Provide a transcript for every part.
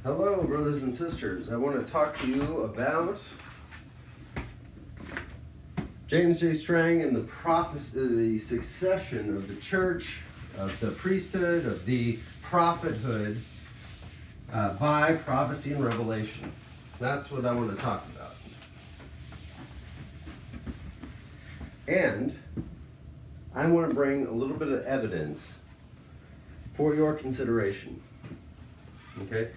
Hello, brothers and sisters. I want to talk to you about James J. Strang and the succession of the church, of the priesthood, of the prophethood by prophecy and revelation. That's what I want to talk about. And I want to bring a little bit of evidence for your consideration. Okay?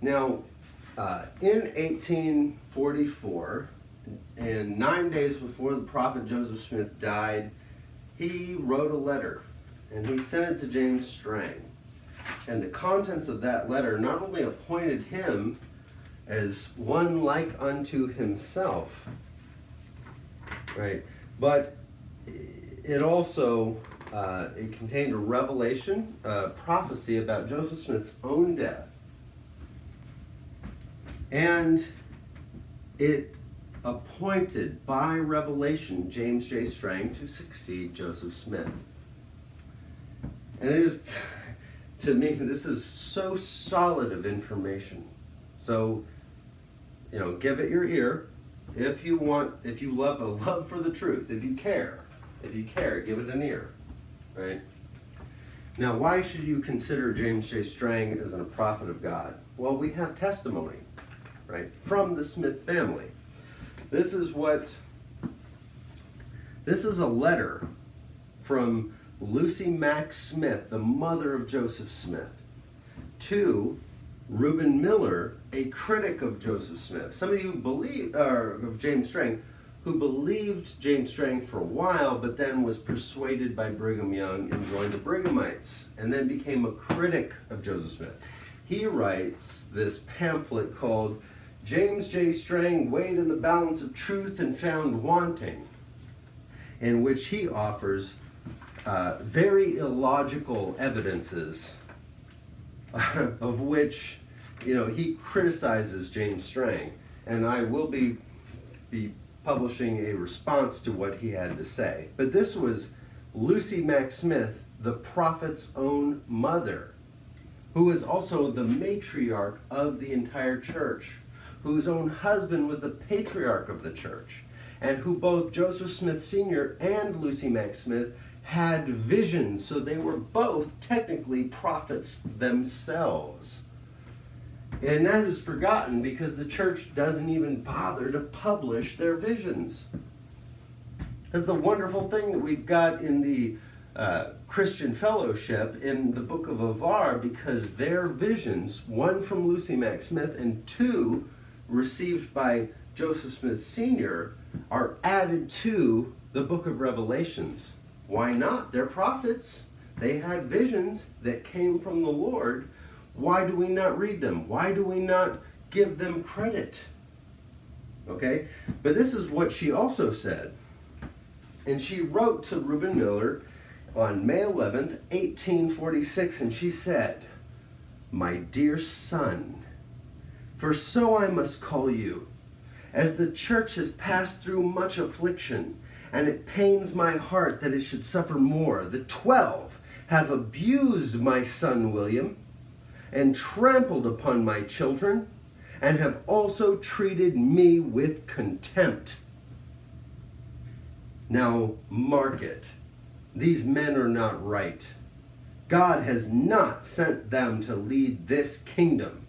Now, in 1844, and 9 days before the prophet Joseph Smith died, he wrote a letter, and he sent it to James Strang. And the contents of that letter not only appointed him as one like unto himself, right, but it also it contained a revelation, a prophecy about Joseph Smith's own death. And it appointed by revelation James J. Strang to succeed Joseph Smith. And it is, to me, this is so solid of information. So, give it your ear. If you love a love for the truth, if you care, give it an ear, right? Now, why should you consider James J. Strang as a prophet of God? Well, we have testimony, right, from the Smith family. This is a letter from Lucy Mack Smith, the mother of Joseph Smith, to Reuben Miller, a critic of Joseph Smith, somebody who of James Strang, who believed James Strang for a while, but then was persuaded by Brigham Young and joined the Brighamites, and then became a critic of Joseph Smith. He writes this pamphlet called James J. Strang Weighed in the Balance of Truth and Found Wanting, in which he offers very illogical evidences of which, he criticizes James Strang. And I will be publishing a response to what he had to say. But this was Lucy Mack Smith, the prophet's own mother, who is also the matriarch of the entire church, whose own husband was the patriarch of the church, and who both Joseph Smith Sr. and Lucy Mack Smith had visions, so they were both technically prophets themselves. And that is forgotten because the church doesn't even bother to publish their visions. That's the wonderful thing that we've got in the Christian Fellowship in the Book of Avar, because their visions, one from Lucy Mack Smith and two received by Joseph Smith Sr., are added to the Book of Revelations. Why not? They're prophets. They had visions that came from the Lord. Why do we not read them? Why do we not give them credit? Okay? But this is what she also said. And she wrote to Reuben Miller on May 11th, 1846, and she said, "My dear son, for so I must call you, as the church has passed through much affliction, and it pains my heart that it should suffer more. The 12 have abused my son William, and trampled upon my children, and have also treated me with contempt. Now mark it, these men are not right. God has not sent them to lead this kingdom.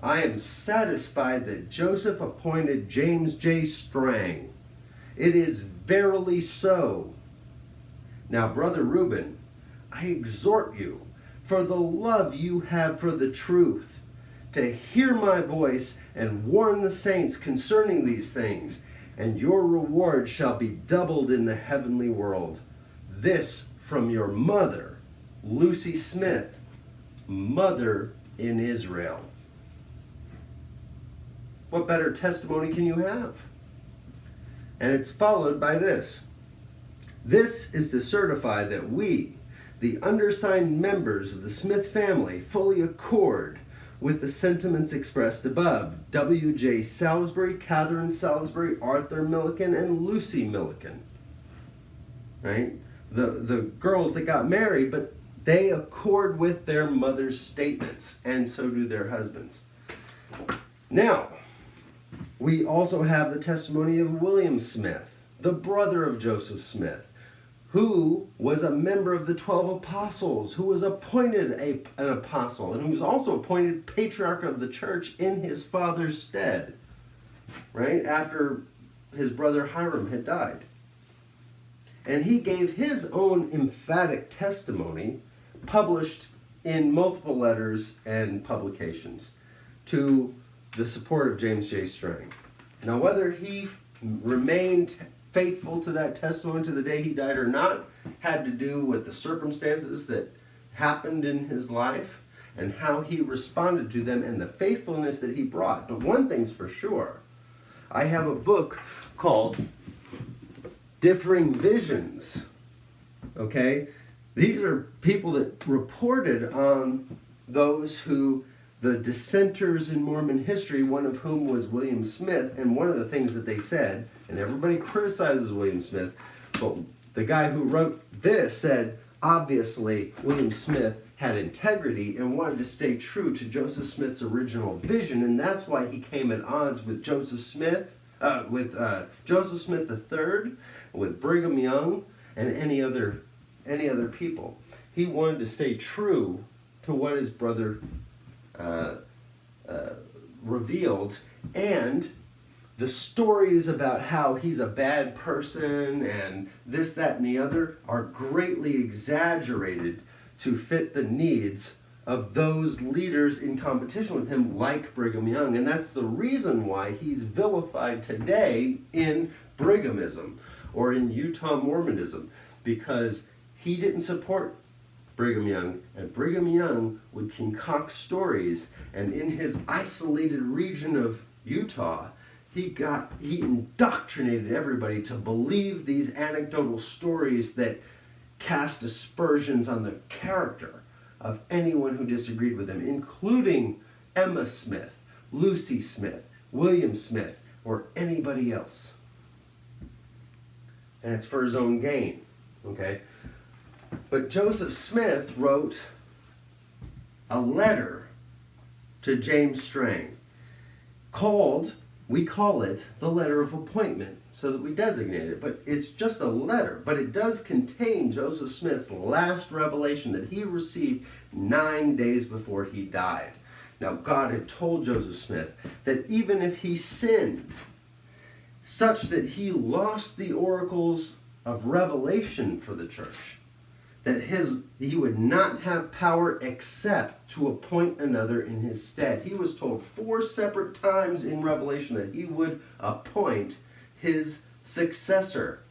I am satisfied that Joseph appointed James J. Strang. It is verily so. Now, Brother Reuben, I exhort you, for the love you have for the truth, to hear my voice and warn the saints concerning these things, and your reward shall be doubled in the heavenly world. This from your mother, Lucy Smith, mother in Israel." What better testimony can you have? And it's followed by this. "This is to certify that we, the undersigned members of the Smith family, fully accord with the sentiments expressed above. W.J. Salisbury, Catherine Salisbury, Arthur Milliken, and Lucy Milliken." Right? The girls that got married, but they accord with their mother's statements, and so do their husbands. Now, we also have the testimony of William Smith, the brother of Joseph Smith, who was a member of the 12 apostles, who was appointed an apostle, and who was also appointed patriarch of the church in his father's stead, right, after his brother Hiram had died. And he gave his own emphatic testimony, published in multiple letters and publications, to the support of James J. Strang. Now, whether he remained faithful to that testimony to the day he died or not had to do with the circumstances that happened in his life and how he responded to them and the faithfulness that he brought. But one thing's for sure. I have a book called Differing Visions. Okay? These are people that reported on those who, the dissenters in Mormon history, one of whom was William Smith, and one of the things that they said, and everybody criticizes William Smith, but the guy who wrote this said, obviously, William Smith had integrity and wanted to stay true to Joseph Smith's original vision, and that's why he came at odds with Joseph Smith III, with Brigham Young, and any other people. He wanted to stay true to what his brother revealed, and the stories about how he's a bad person and this, that, and the other are greatly exaggerated to fit the needs of those leaders in competition with him, like Brigham Young. And that's the reason why he's vilified today in Brighamism or in Utah Mormonism, because he didn't support Brigham Young, and Brigham Young would concoct stories, and in his isolated region of Utah, he indoctrinated everybody to believe these anecdotal stories that cast aspersions on the character of anyone who disagreed with him, including Emma Smith, Lucy Smith, William Smith, or anybody else. And it's for his own gain, okay? But Joseph Smith wrote a letter to James Strang called, we call it the letter of appointment, so that we designate it. But it's just a letter, but it does contain Joseph Smith's last revelation that he received 9 days before he died. Now, God had told Joseph Smith that even if he sinned, such that he lost the oracles of revelation for the church, that he would not have power except to appoint another in his stead. He was told 4 separate times in Revelation that he would appoint his successor.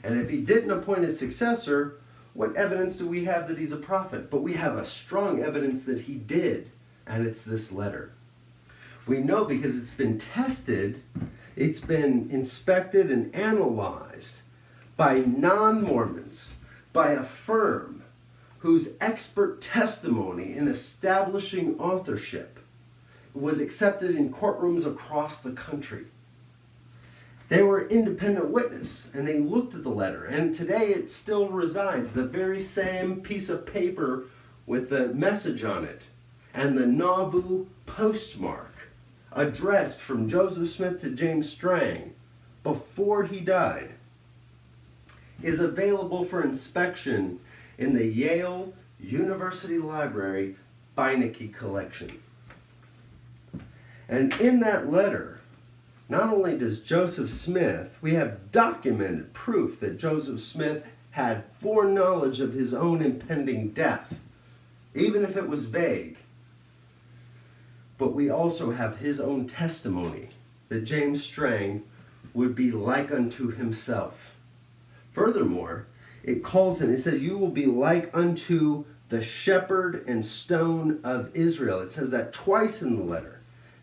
And if he didn't appoint his successor, what evidence do we have that he's a prophet? But we have a strong evidence that he did, and it's this letter. We know because it's been tested, it's been inspected and analyzed by non-Mormons, by a firm whose expert testimony in establishing authorship was accepted in courtrooms across the country. They were independent witness, and they looked at the letter, and today it still resides, the very same piece of paper with the message on it, and the Nauvoo postmark, addressed from Joseph Smith to James Strang before he died, is available for inspection in the Yale University Library Beinecke collection. And in that letter, not only does Joseph Smith, we have documented proof that Joseph Smith had foreknowledge of his own impending death, even if it was vague, but we also have his own testimony that James Strang would be like unto himself. Furthermore, it calls him, it said, you will be like unto the shepherd and stone of Israel. It says that twice in the letter,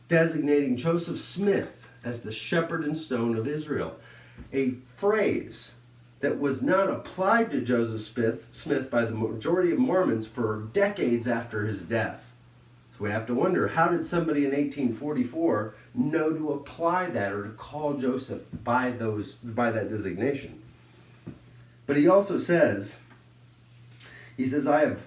designating Joseph Smith as the shepherd and stone of Israel. A phrase that was not applied to Joseph Smith by the majority of Mormons for decades after his death. So we have to wonder, how did somebody in 1844 know to apply that or to call Joseph by that designation? But he also says, I have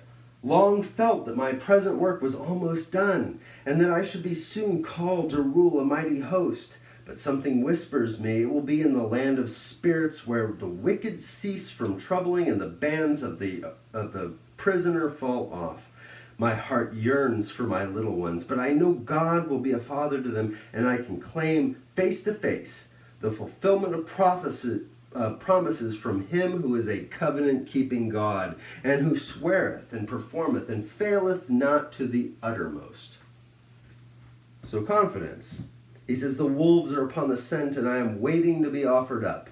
long felt that my present work was almost done, and that I should be soon called to rule a mighty host. But something whispers me it will be in the land of spirits, where the wicked cease from troubling and the bands of the prisoner fall off. My heart yearns for my little ones, but I know God will be a father to them, and I can claim face to face the fulfillment of promises from him who is a covenant-keeping God, and who sweareth and performeth and faileth not to the uttermost. So confidence. He says, the wolves are upon the scent, and I am waiting to be offered up,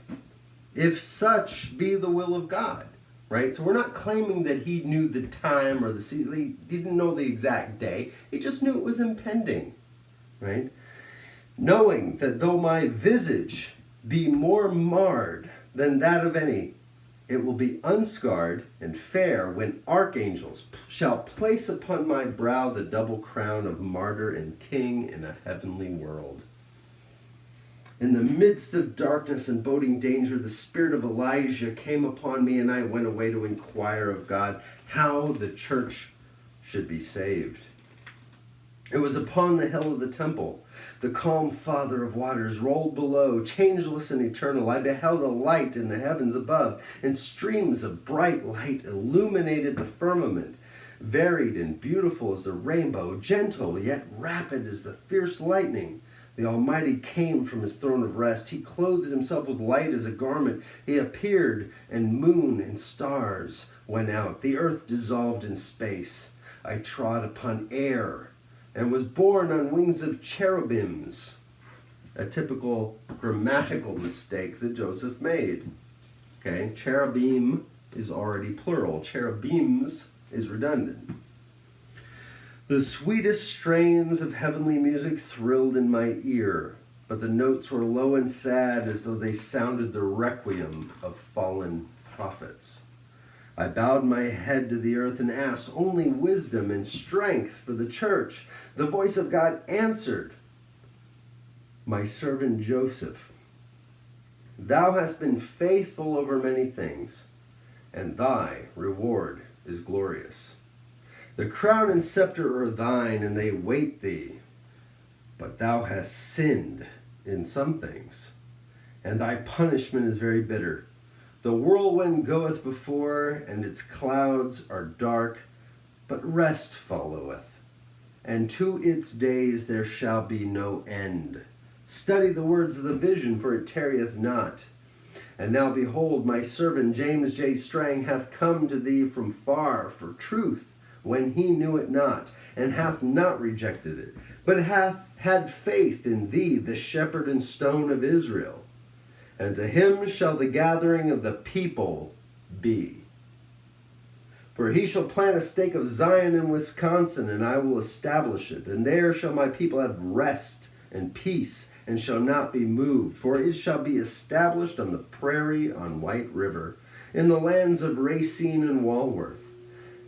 if such be the will of God. Right? So we're not claiming that he knew the time or the season. He didn't know the exact day. He just knew it was impending. Right? Knowing that though my visage be more marred than that of any, it will be unscarred and fair when archangels shall place upon my brow the double crown of martyr and king in a heavenly world. In the midst of darkness and boding danger, the spirit of Elijah came upon me, and I went away to inquire of God how the church should be saved. It was upon the hill of the temple. The calm Father of waters rolled below, changeless and eternal. I beheld a light in the heavens above, and streams of bright light illuminated the firmament, varied and beautiful as the rainbow, gentle yet rapid as the fierce lightning. The Almighty came from his throne of rest. He clothed himself with light as a garment. He appeared, and moon and stars went out. The earth dissolved in space. I trod upon air and was borne on wings of cherubims. A typical grammatical mistake that Joseph made. Okay, cherubim is already plural. Cherubims is redundant. The sweetest strains of heavenly music thrilled in my ear, but the notes were low and sad, as though they sounded the requiem of fallen prophets. I bowed my head to the earth and asked only wisdom and strength for the church. The voice of God answered, my servant Joseph, thou hast been faithful over many things, and thy reward is glorious. The crown and scepter are thine, and they wait thee. But thou hast sinned in some things, and thy punishment is very bitter. The whirlwind goeth before, and its clouds are dark, but rest followeth. And to its days there shall be no end. Study the words of the vision, for it tarrieth not. And now behold, my servant James J. Strang hath come to thee from far for truth, when he knew it not, and hath not rejected it, but hath had faith in thee, the shepherd and stone of Israel. And to him shall the gathering of the people be. For he shall plant a stake of Zion in Wisconsin, and I will establish it. And there shall my people have rest and peace, and shall not be moved. For it shall be established on the prairie on White River, in the lands of Racine and Walworth.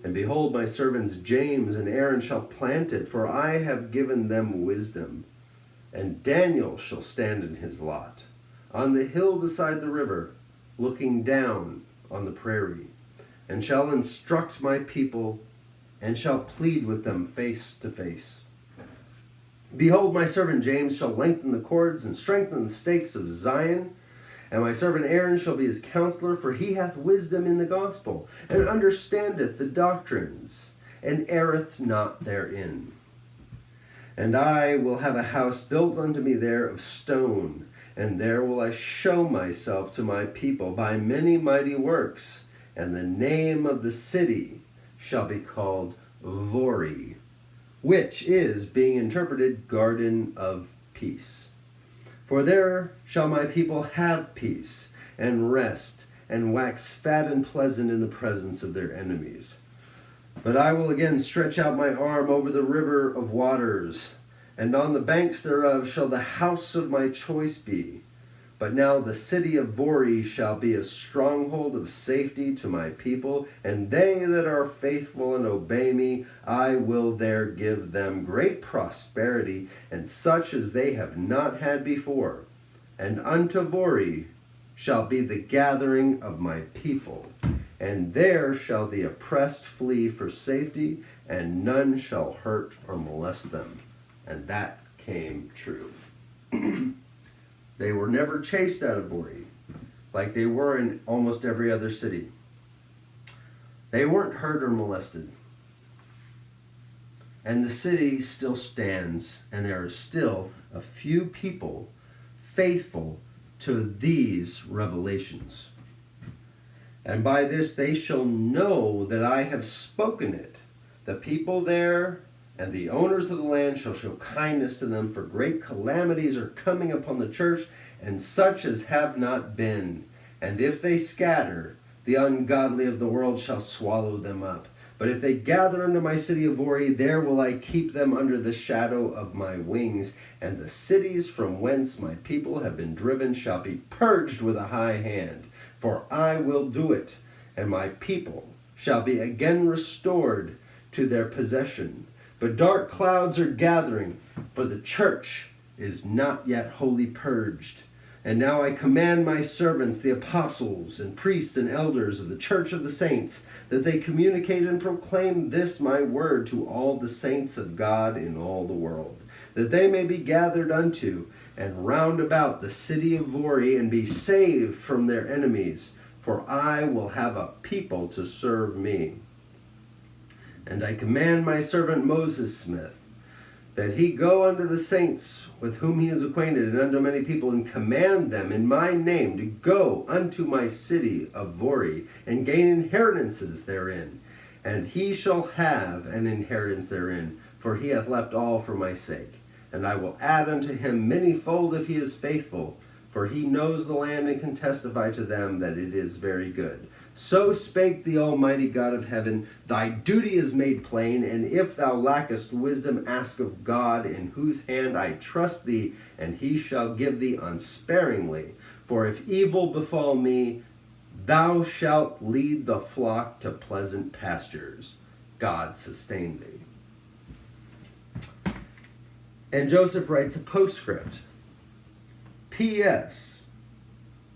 And behold, my servants James and Aaron shall plant it, for I have given them wisdom. And Daniel shall stand in his lot, on the hill beside the river, looking down on the prairie, and shall instruct my people, and shall plead with them face to face. Behold, my servant James shall lengthen the cords and strengthen the stakes of Zion, and my servant Aaron shall be his counselor, for he hath wisdom in the gospel, and understandeth the doctrines, and erreth not therein. And I will have a house built unto me there of stone, and there will I show myself to my people by many mighty works, and the name of the city shall be called Vori, which is, being interpreted, Garden of Peace. For there shall my people have peace, and rest, and wax fat and pleasant in the presence of their enemies. But I will again stretch out my arm over the river of waters, and on the banks thereof shall the house of my choice be. But now the city of Vori shall be a stronghold of safety to my people, and they that are faithful and obey me, I will there give them great prosperity, and such as they have not had before. And unto Vori shall be the gathering of my people, and there shall the oppressed flee for safety, and none shall hurt or molest them. And that came true. They were never chased out of Vori, like they were in almost every other city. They weren't hurt or molested. And the city still stands, and there are still a few people faithful to these revelations. And by this they shall know that I have spoken it. The people there and the owners of the land shall show kindness to them, for great calamities are coming upon the church, and such as have not been. And if they scatter, the ungodly of the world shall swallow them up. But if they gather unto my city of Vori, there will I keep them under the shadow of my wings. And the cities from whence my people have been driven shall be purged with a high hand. For I will do it, and my people shall be again restored to their possession. But dark clouds are gathering, for the church is not yet wholly purged. And now I command my servants, the apostles and priests and elders of the church of the saints, that they communicate and proclaim this my word to all the saints of God in all the world, that they may be gathered unto and round about the city of Vori, and be saved from their enemies, for I will have a people to serve me. And I command my servant Moses Smith, that he go unto the saints with whom he is acquainted, and unto many people, and command them in my name to go unto my city of Vori, and gain inheritances therein. And he shall have an inheritance therein, for he hath left all for my sake. And I will add unto him manyfold if he is faithful, for he knows the land, and can testify to them that it is very good. So spake the Almighty God of heaven, thy duty is made plain, and if thou lackest wisdom, ask of God, in whose hand I trust thee, and he shall give thee unsparingly. For if evil befall me, thou shalt lead the flock to pleasant pastures. God sustain thee. And Joseph writes a postscript. P.S.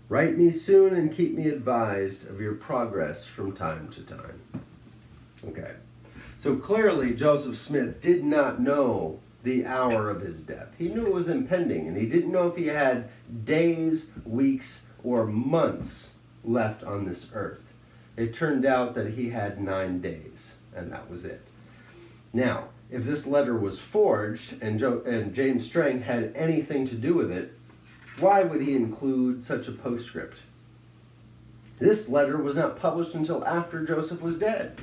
Write me soon and keep me advised of your progress from time to time. Okay. So clearly Joseph Smith did not know the hour of his death. He knew it was impending, and he didn't know if he had days, weeks, or months left on this earth. It turned out that he had 9 days, and that was it. Now, if this letter was forged and James Strang had anything to do with it, why would he include such a postscript? This letter was not published until after Joseph was dead,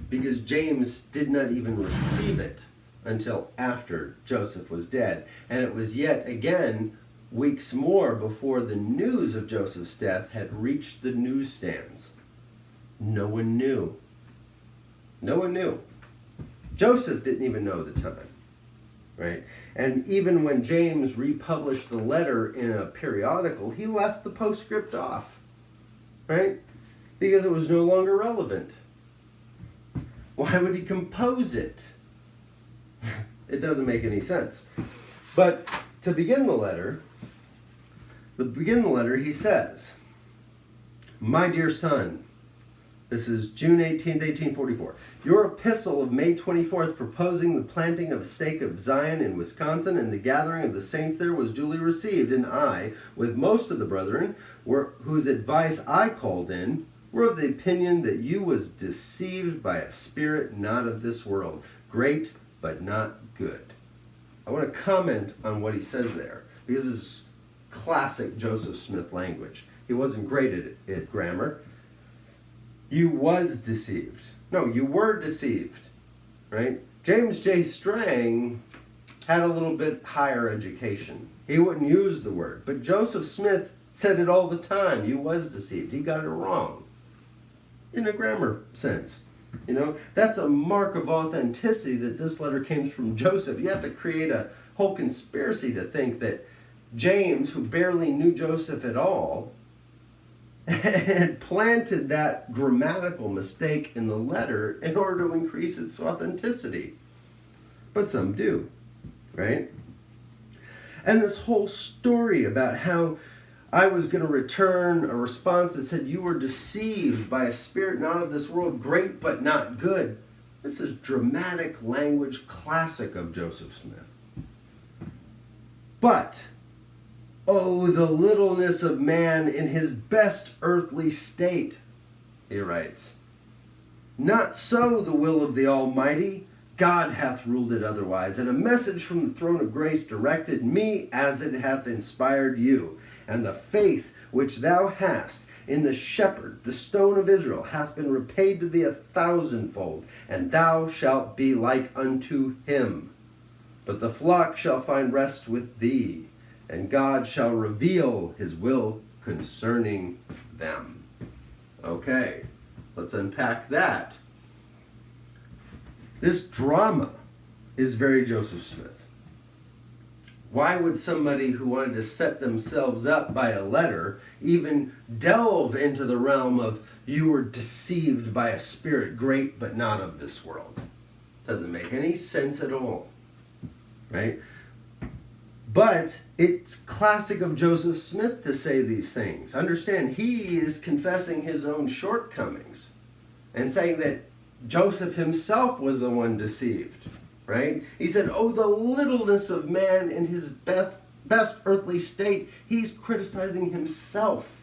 because James did not even receive it until after Joseph was dead. And it was yet again weeks more before the news of Joseph's death had reached the newsstands. No one knew. No one knew. Joseph didn't even know the time, right? And even when James republished the letter in a periodical, he left the postscript off, right? Because it was no longer relevant. Why would he compose it? It doesn't make any sense. But to begin the letter, he says, "My dear son," this is June 18th, 1844. "Your epistle of May 24th proposing the planting of a stake of Zion in Wisconsin and the gathering of the saints there was duly received, and I, with most of the brethren, whose advice I called in, were of the opinion that you was deceived by a spirit not of this world, great but not good." I want to comment on what he says there, because it's classic Joseph Smith language. He wasn't great at grammar. You was deceived. No, you were deceived, right? James J. Strang had a little bit higher education. He wouldn't use the word, but Joseph Smith said it all the time. You was deceived. He got it wrong in a grammar sense. You know, that's a mark of authenticity that this letter came from Joseph. You have to create a whole conspiracy to think that James, who barely knew Joseph at all, had planted that grammatical mistake in the letter in order to increase its authenticity. But some do, right? And this whole story about how I was going to return a response that said, you were deceived by a spirit not of this world, great but not good. This is dramatic language, classic of Joseph Smith. But, oh, the littleness of man in his best earthly state, he writes. Not so the will of the Almighty. God hath ruled it otherwise, and a message from the throne of grace directed me as it hath inspired you. And the faith which thou hast in the shepherd, the stone of Israel, hath been repaid to thee 1,000-fold, and thou shalt be like unto him. But the flock shall find rest with thee, and God shall reveal his will concerning them. Okay, let's unpack that. This drama is very Joseph Smith. Why would somebody who wanted to set themselves up by a letter even delve into the realm of you were deceived by a spirit great but not of this world? Doesn't make any sense at all, right? But it's classic of Joseph Smith to say these things. Understand, he is confessing his own shortcomings and saying that Joseph himself was the one deceived, right? He said, oh, the littleness of man in his best earthly state. He's criticizing himself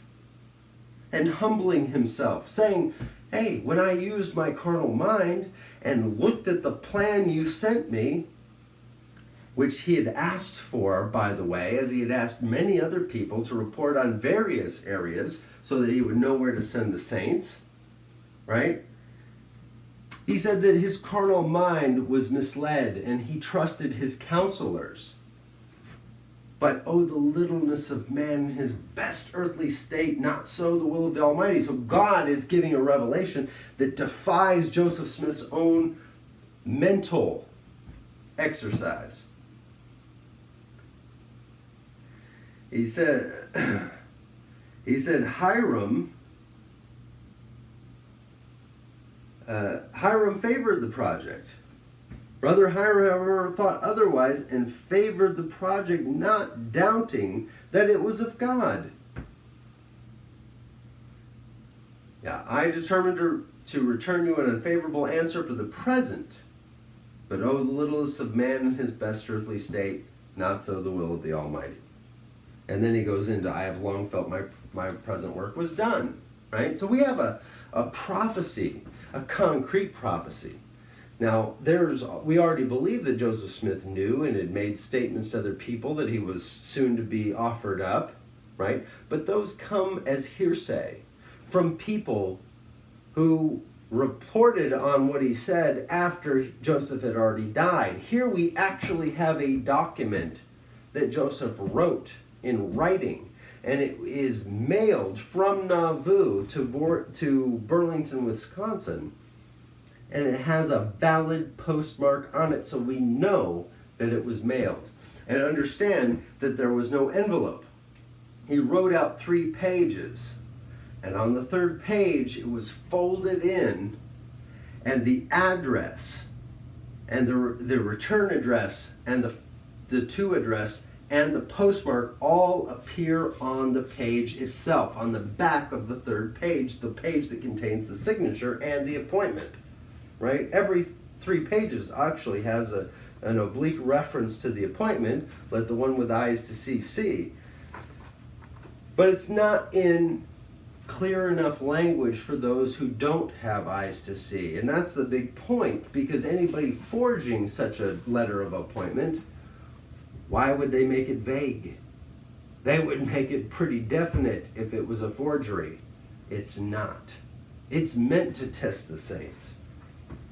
and humbling himself, saying, hey, when I used my carnal mind and looked at the plan you sent me, which he had asked for, by the way, as he had asked many other people to report on various areas so that he would know where to send the saints, right? He said that his carnal mind was misled and he trusted his counselors. But, oh, the littleness of man in his best earthly state, not so the will of the Almighty. So God is giving a revelation that defies Joseph Smith's own mental exercise. He said, Hiram favored the project. Brother Hiram, however, thought otherwise and favored the project, not doubting that it was of God. Yeah, I determined to return you an unfavorable answer for the present. But oh, the littlest of man in his best earthly state, not so the will of the Almighty. And then he goes into, I have long felt my present work was done. Right? So we have a prophecy, a concrete prophecy. Now, we already believe that Joseph Smith knew and had made statements to other people that he was soon to be offered up, right? But those come as hearsay from people who reported on what he said after Joseph had already died. Here we actually have a document that Joseph wrote in writing, and it is mailed from Nauvoo to Burlington, Wisconsin. And it has a valid postmark on it, so we know that it was mailed. And understand that there was no envelope. He wrote out 3 pages. And on the 3rd page, it was folded in, and the address, and the return address, and the to address, and the postmark all appear on the page itself, on the back of the 3rd page, the page that contains the signature and the appointment. Right? Every 3 pages actually has an oblique reference to the appointment. Let the one with eyes to see. But it's not in clear enough language for those who don't have eyes to see. And that's the big point, because anybody forging such a letter of appointment, why would they make it vague? They would make it pretty definite if it was a forgery. It's not. It's meant to test the saints.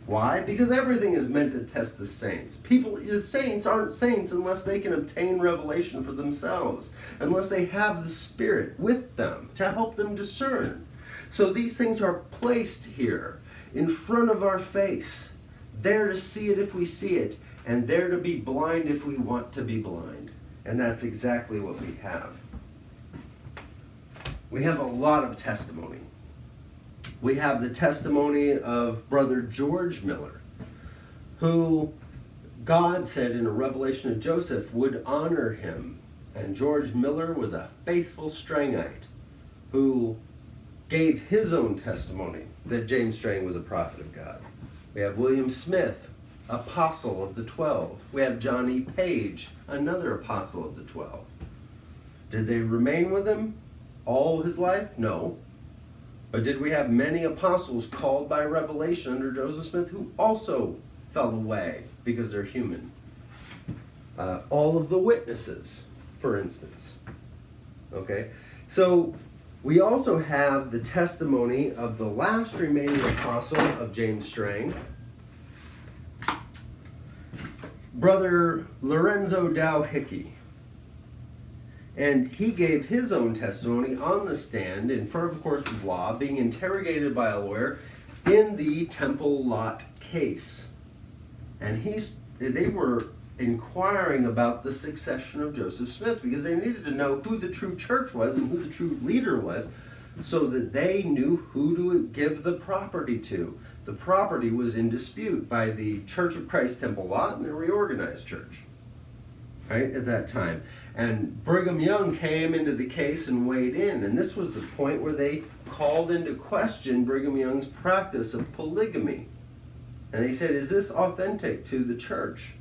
Why? Because everything is meant to test the saints. The saints aren't saints unless they can obtain revelation for themselves, unless they have the Spirit with them to help them discern. So these things are placed here in front of our face, there to see it if we see it, and there to be blind if we want to be blind. And that's exactly what we have. We have a lot of testimony. We have the testimony of Brother George Miller, who God said in a revelation of Joseph would honor him And George Miller was a faithful Strangite who gave his own testimony that James Strang was a prophet of God. We have William Smith, apostle of the 12. We have John E. Page, another apostle of the 12. Did they remain with him all his life? No. But did we have many apostles called by revelation under Joseph Smith who also fell away because they're human? All of the witnesses, for instance. Okay, so we also have the testimony of the last remaining apostle of James Strang, Brother Lorenzo Dow Hickey. And he gave his own testimony on the stand in front of a court of law, being interrogated by a lawyer in the Temple Lot case. And they were inquiring about the succession of Joseph Smith because they needed to know who the true church was and who the true leader was so that they knew who to give the property to. The property was in dispute by the Church of Christ Temple Lot and the reorganized church, right, at that time. And Brigham Young came into the case and weighed in, and this was the point where they called into question Brigham Young's practice of polygamy. And they said, is this authentic to the church?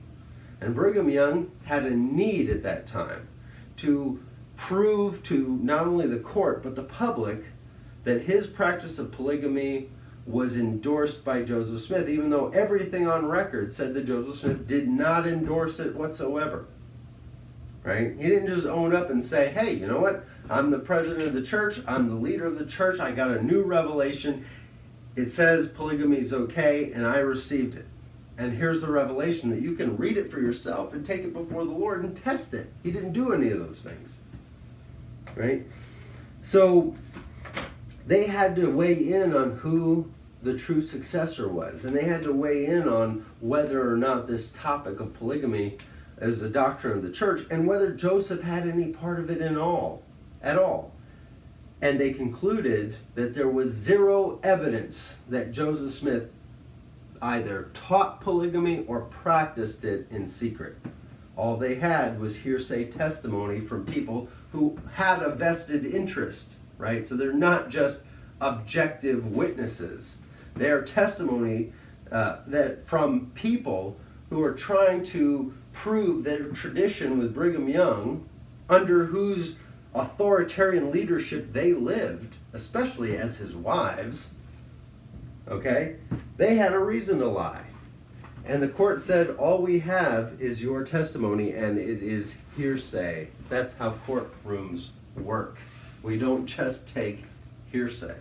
And Brigham Young had a need at that time to prove to not only the court but the public that his practice of polygamy was endorsed by Joseph Smith, even though everything on record said that Joseph Smith did not endorse it whatsoever. Right? He didn't just own up and say, hey, you know what? I'm the president of the church. I'm the leader of the church. I got a new revelation. It says polygamy is okay, and I received it. And here's the revelation that you can read it for yourself and take it before the Lord and test it. He didn't do any of those things. Right? So they had to weigh in on who the true successor was. And they had to weigh in on whether or not this topic of polygamy is a doctrine of the church and whether Joseph had any part of it at all. And they concluded that there was zero evidence that Joseph Smith either taught polygamy or practiced it in secret. All they had was hearsay testimony from people who had a vested interest, right? So they're not just objective witnesses. They're testimony that from people who are trying to prove their tradition with Brigham Young, under whose authoritarian leadership they lived, especially as his wives, okay? They had a reason to lie. And the court said, all we have is your testimony, and it is hearsay. That's how courtrooms work. We don't just take hearsay,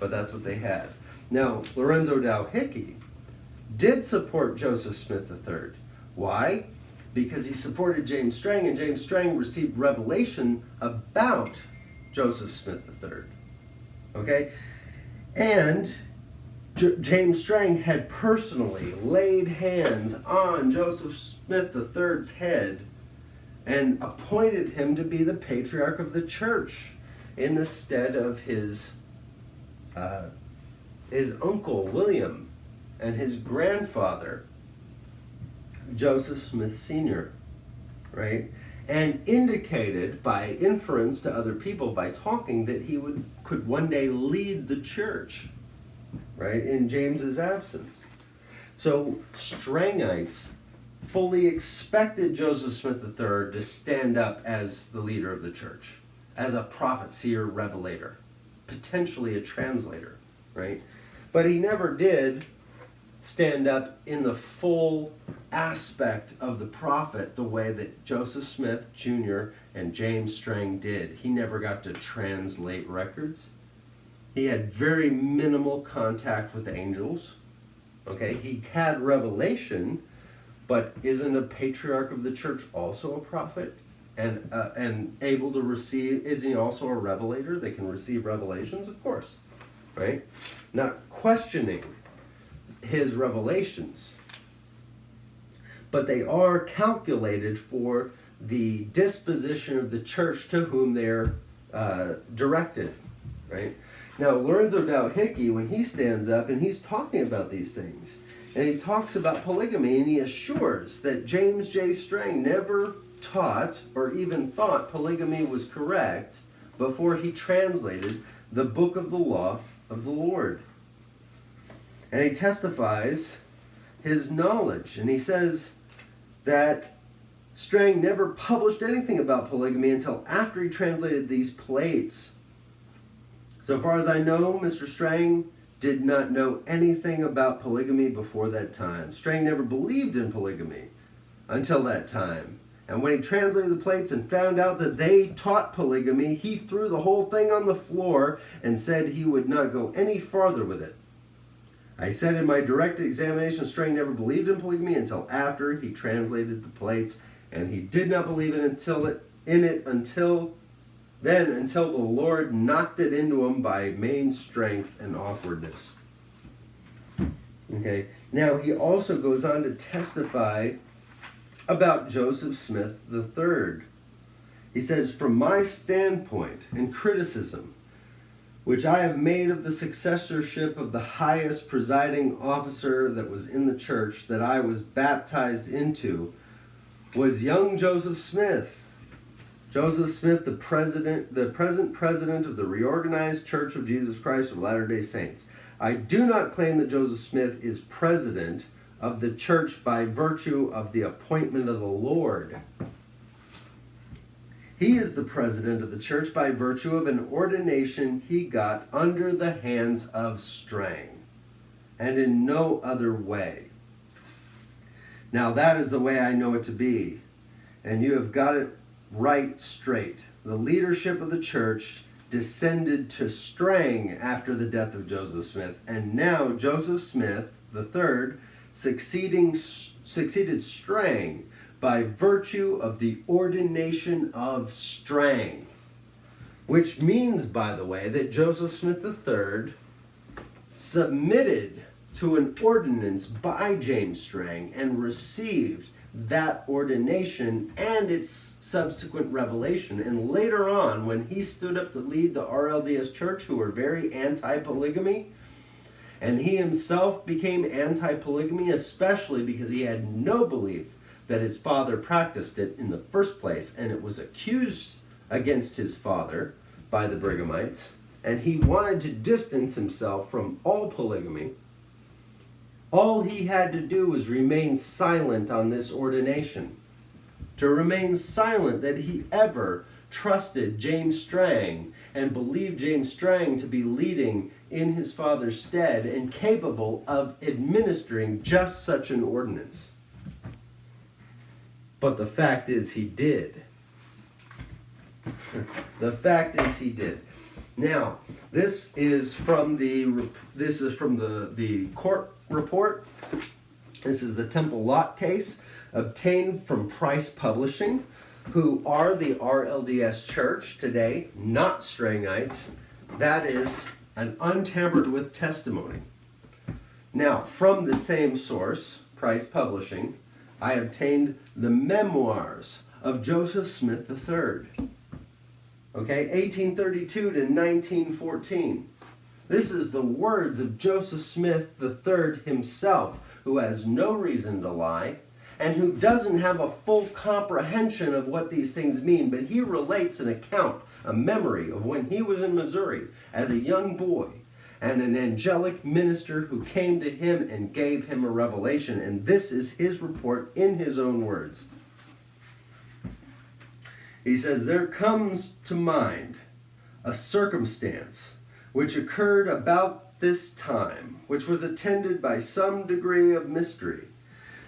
but that's what they had. Now, Lorenzo Dow Hickey did support Joseph Smith III. Why? Because he supported James Strang, and James Strang received revelation about Joseph Smith III. Okay? And James Strang had personally laid hands on Joseph Smith III's head and appointed him to be the patriarch of the church in the stead of his uncle William and his grandfather Joseph Smith Sr., right? And indicated by inference to other people by talking that he could one day lead the church, right, in James's absence. So Strangites fully expected Joseph Smith III to stand up as the leader of the church, as a prophet, seer, revelator, potentially a translator, right? But he never did stand up in the full aspect of the prophet the way that Joseph Smith Jr. and James Strang did. He never got to translate records. He had very minimal contact with angels. Okay, he had revelation, but isn't a patriarch of the church also a prophet and able to receive? Is he also a revelator? They can receive revelations, of course, right? Not questioning his revelations, but they are calculated for the disposition of the church to whom they're directed, right? Now, Lorenzo Dow Hickey, when he stands up and he's talking about these things, and he talks about polygamy, and he assures that James J. Strang never taught or even thought polygamy was correct before he translated the book of the law of the Lord. And he testifies his knowledge, and he says that Strang never published anything about polygamy until after he translated these plates. So far as I know, Mr. Strang did not know anything about polygamy before that time. Strang never believed in polygamy until that time. And when he translated the plates and found out that they taught polygamy, he threw the whole thing on the floor and said he would not go any farther with it. I said in my direct examination, Strang never believed in polygamy until after he translated the plates, and he did not believe it until the Lord knocked it into him by main strength and awkwardness. Okay. Now he also goes on to testify about Joseph Smith III. He says, from my standpoint and criticism, which I have made of the successorship of the highest presiding officer that was in the church that I was baptized into, was young Joseph Smith. Joseph Smith, the present president of the Reorganized Church of Jesus Christ of Latter-day Saints. I do not claim that Joseph Smith is president of the church by virtue of the appointment of the Lord. He is the president of the church by virtue of an ordination he got under the hands of Strang, and in no other way. Now that is the way I know it to be, and you have got it right straight. The leadership of the church descended to Strang after the death of Joseph Smith, and now Joseph Smith III succeeded Strang by virtue of the ordination of Strang, which means, by the way, that Joseph Smith III submitted to an ordinance by James Strang and received that ordination and its subsequent revelation. And later on, when he stood up to lead the RLDS church, who were very anti-polygamy, and he himself became anti-polygamy, especially because he had no belief that his father practiced it in the first place, and it was accused against his father by the Brighamites, and he wanted to distance himself from all polygamy. All he had to do was remain silent on this ordination, to remain silent that he ever trusted James Strang and believed James Strang to be leading in his father's stead and capable of administering just such an ordinance. But the fact is he did. The fact is he did. Now, this is from the court report. This is the Temple Lot case obtained from Price Publishing, who are the RLDS Church today, not Strangites. That is an untampered with testimony. Now, from the same source, Price Publishing, I obtained the memoirs of Joseph Smith III. Okay, 1832 to 1914. This is the words of Joseph Smith III himself, who has no reason to lie, and who doesn't have a full comprehension of what these things mean, but he relates an account, a memory of when he was in Missouri as a young boy, and an angelic minister who came to him and gave him a revelation. And this is his report in his own words. He says, there comes to mind a circumstance which occurred about this time, which was attended by some degree of mystery.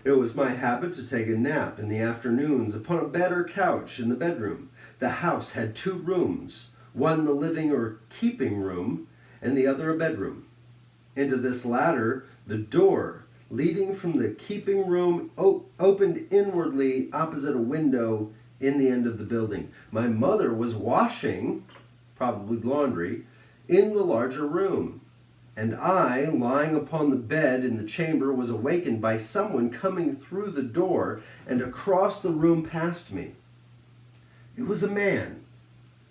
It was my habit to take a nap in the afternoons upon a bed or couch in the bedroom. The house had 2 rooms, one the living or keeping room, and the other a bedroom. Into this latter, the door leading from the keeping room opened inwardly opposite a window in the end of the building. My mother was washing, probably laundry, in the larger room, and I, lying upon the bed in the chamber, was awakened by someone coming through the door and across the room past me. It was a man,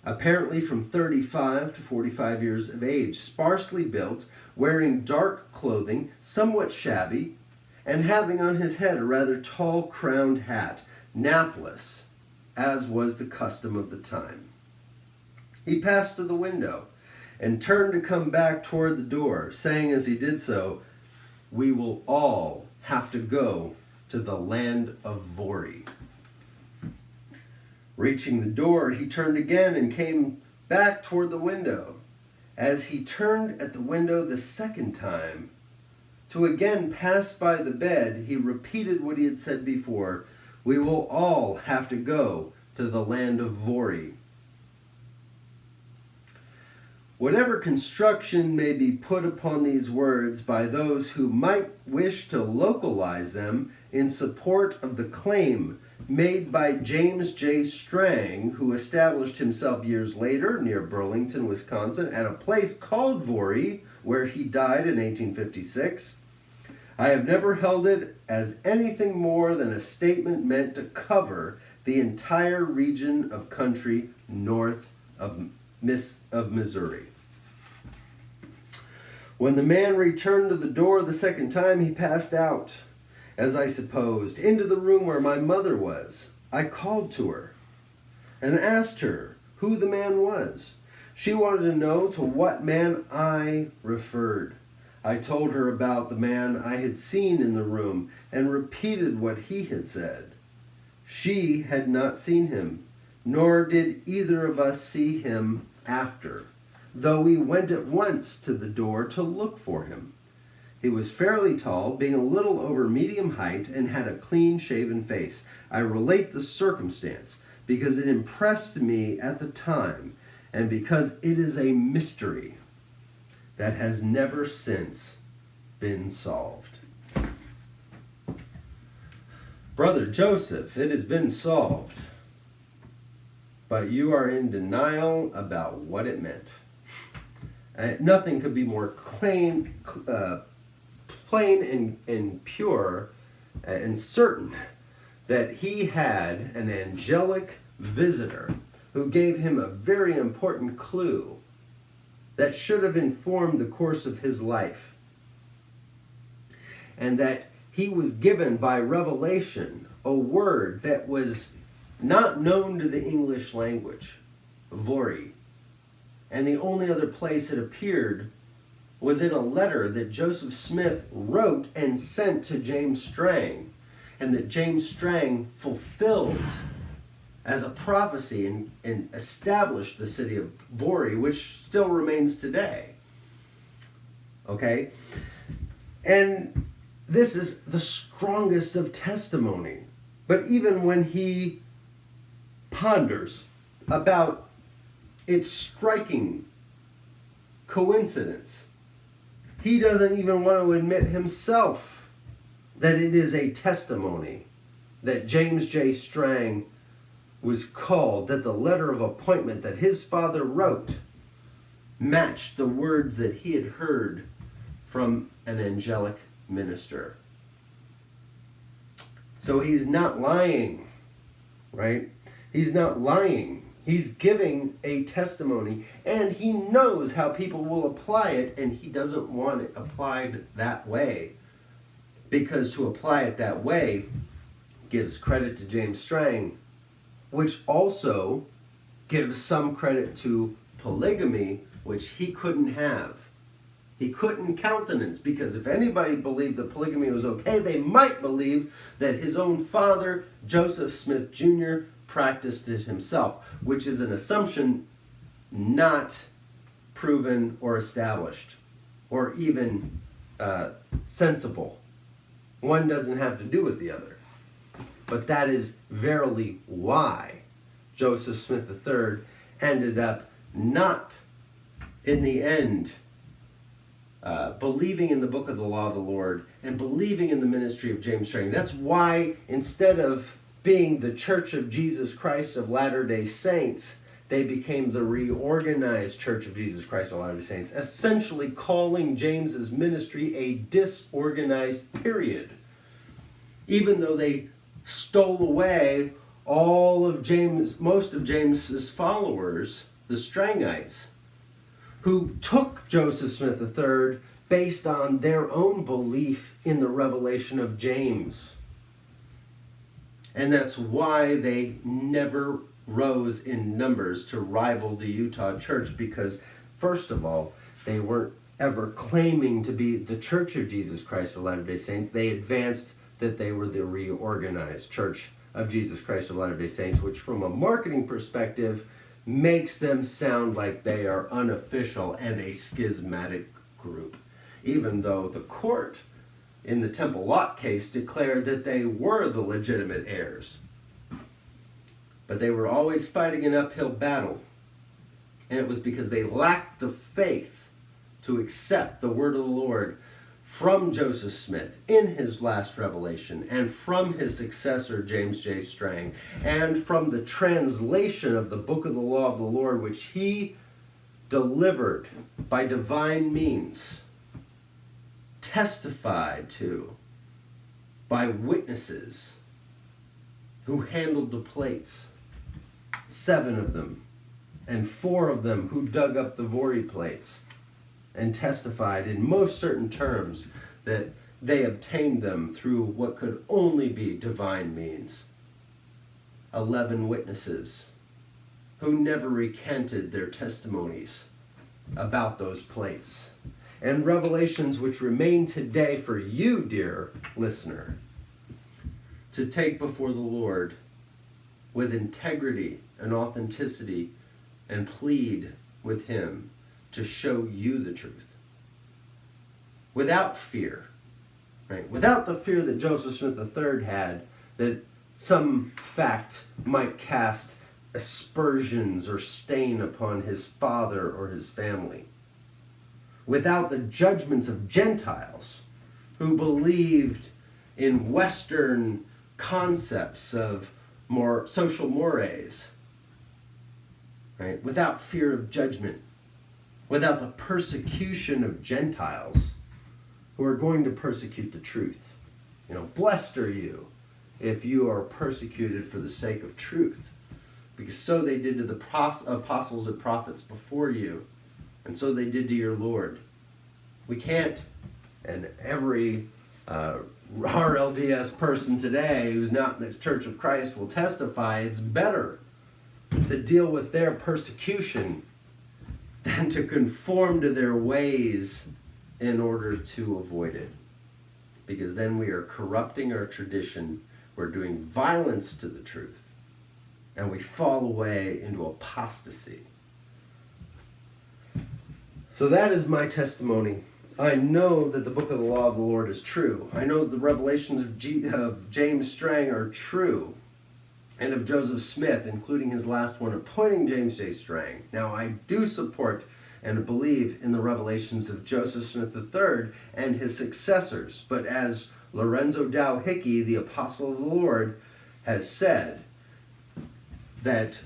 apparently from 35 to 45 years of age, sparsely built, wearing dark clothing, somewhat shabby, and having on his head a rather tall crowned hat, napless, as was the custom of the time. He passed to the window and turned to come back toward the door, saying as he did so, "We will all have to go to the land of Vori." Reaching the door, he turned again and came back toward the window. As he turned at the window the second time, to again pass by the bed, he repeated what he had said before, "We will all have to go to the land of Vori." Whatever construction may be put upon these words by those who might wish to localize them in support of the claim made by James J. Strang, who established himself years later near Burlington, Wisconsin, at a place called Vori, where he died in 1856, I have never held it as anything more than a statement meant to cover the entire region of country north of Missouri. When the man returned to the door the second time, he passed out, as I supposed, into the room where my mother was. I called to her and asked her who the man was. She wanted to know to what man I referred. I told her about the man I had seen in the room and repeated what he had said. She had not seen him, nor did either of us see him after, though we went at once to the door to look for him. He was fairly tall, being a little over medium height, and had a clean-shaven face. I relate the circumstance because it impressed me at the time, and because it is a mystery that has never since been solved. Brother Joseph, it has been solved, but you are in denial about what it meant. Nothing could be more plain and pure and certain that he had an angelic visitor who gave him a very important clue that should have informed the course of his life, and that he was given by revelation a word that was not known to the English language, Vori, and the only other place it appeared was in a letter that Joseph Smith wrote and sent to James Strang, and that James Strang fulfilled as a prophecy and established the city of Vori, which still remains today. Okay? And this is the strongest of testimony. But even when he ponders about its striking coincidence, he doesn't even want to admit himself that it is a testimony that James J. Strang was called, that the letter of appointment that his father wrote matched the words that he had heard from an angelic minister. So he's not lying, right? He's not lying. He's giving a testimony, and he knows how people will apply it, and he doesn't want it applied that way. Because to apply it that way gives credit to James Strang, which also gives some credit to polygamy, which he couldn't have. He couldn't countenance, because if anybody believed that polygamy was okay, they might believe that his own father, Joseph Smith Jr., practiced it himself, which is an assumption not proven or established or even sensible. One doesn't have to do with the other. But that is verily why Joseph Smith III ended up not, in the end, believing in the book of the law of the Lord and believing in the ministry of James Strang. That's why, instead of being the Church of Jesus Christ of Latter-day Saints, they became the Reorganized Church of Jesus Christ of Latter-day Saints, essentially calling James's ministry a disorganized period. Even though they stole away most of James's followers, the Strangites, who took Joseph Smith III based on their own belief in the revelation of James. And that's why they never rose in numbers to rival the Utah church, because, first of all, they weren't ever claiming to be the Church of Jesus Christ of Latter-day Saints. They advanced that they were the reorganized Church of Jesus Christ of Latter-day Saints, which from a marketing perspective makes them sound like they are unofficial and a schismatic group, even though the court in the Temple Lot case declared that they were the legitimate heirs. But they were always fighting an uphill battle, and it was because they lacked the faith to accept the word of the Lord from Joseph Smith in his last revelation, and from his successor James J. Strang, and from the translation of the book of the law of the Lord, which he delivered by divine means, testified to by witnesses who handled the plates, 7 of them, and 4 of them who dug up the Vori plates, and testified in most certain terms that they obtained them through what could only be divine means. 11 witnesses who never recanted their testimonies about those plates. And revelations which remain today for you, dear listener, to take before the Lord with integrity and authenticity and plead with him to show you the truth. Without fear, right? Without the fear that Joseph Smith III had, that some fact might cast aspersions or stain upon his father or his family. Without the judgments of Gentiles who believed in Western concepts of more social mores, right? Without fear of judgment, without the persecution of Gentiles who are going to persecute the truth. Blessed are you if you are persecuted for the sake of truth, because so they did to the apostles and prophets before you, and so they did to your Lord. We can't, and every RLDS person today who's not in the Church of Christ will testify, it's better to deal with their persecution than to conform to their ways in order to avoid it. Because then we are corrupting our tradition, we're doing violence to the truth, and we fall away into apostasy. So that is my testimony. I know that the book of the law of the Lord is true. I know that the revelations of James Strang are true, and of Joseph Smith, including his last one appointing James J. Strang. Now, I do support and believe in the revelations of Joseph Smith III and his successors. But as Lorenzo Dow Hickey, the apostle of the Lord, has said, that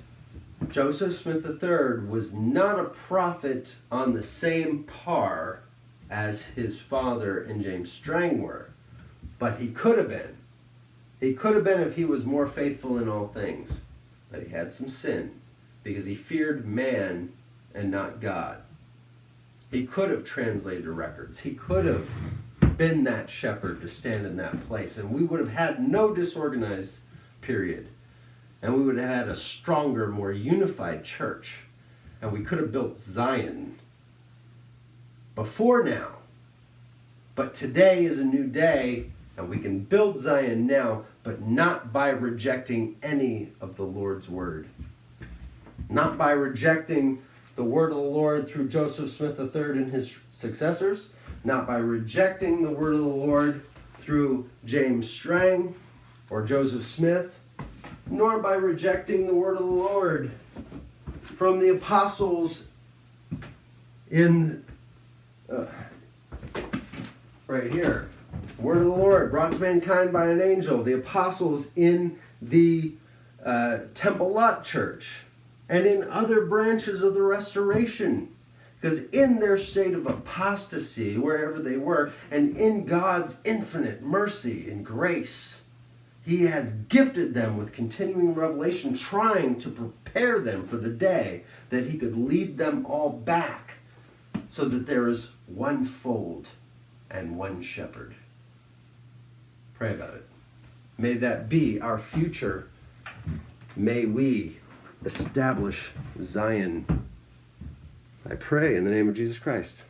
Joseph Smith III was not a prophet on the same par as his father and James Strang were, but he could have been. He could have been if he was more faithful in all things, but he had some sin because he feared man and not God. He could have translated records. He could have been that shepherd to stand in that place, and we would have had no disorganized period, and we would have had a stronger, more unified church, and we could have built Zion before now. But today is a new day, and we can build Zion now, but not by rejecting any of the Lord's word. Not by rejecting the word of the Lord through Joseph Smith III and his successors. Not by rejecting the word of the Lord through James Strang or Joseph Smith. Nor by rejecting the word of the Lord from the apostles in... right here. Word of the Lord brought to mankind by an angel. The apostles in the Temple Lot Church and in other branches of the Restoration. Because in their state of apostasy, wherever they were, and in God's infinite mercy and grace, He has gifted them with continuing revelation, trying to prepare them for the day that He could lead them all back so that there is one fold and one shepherd. Pray about it. May that be our future. May we establish Zion. I pray in the name of Jesus Christ.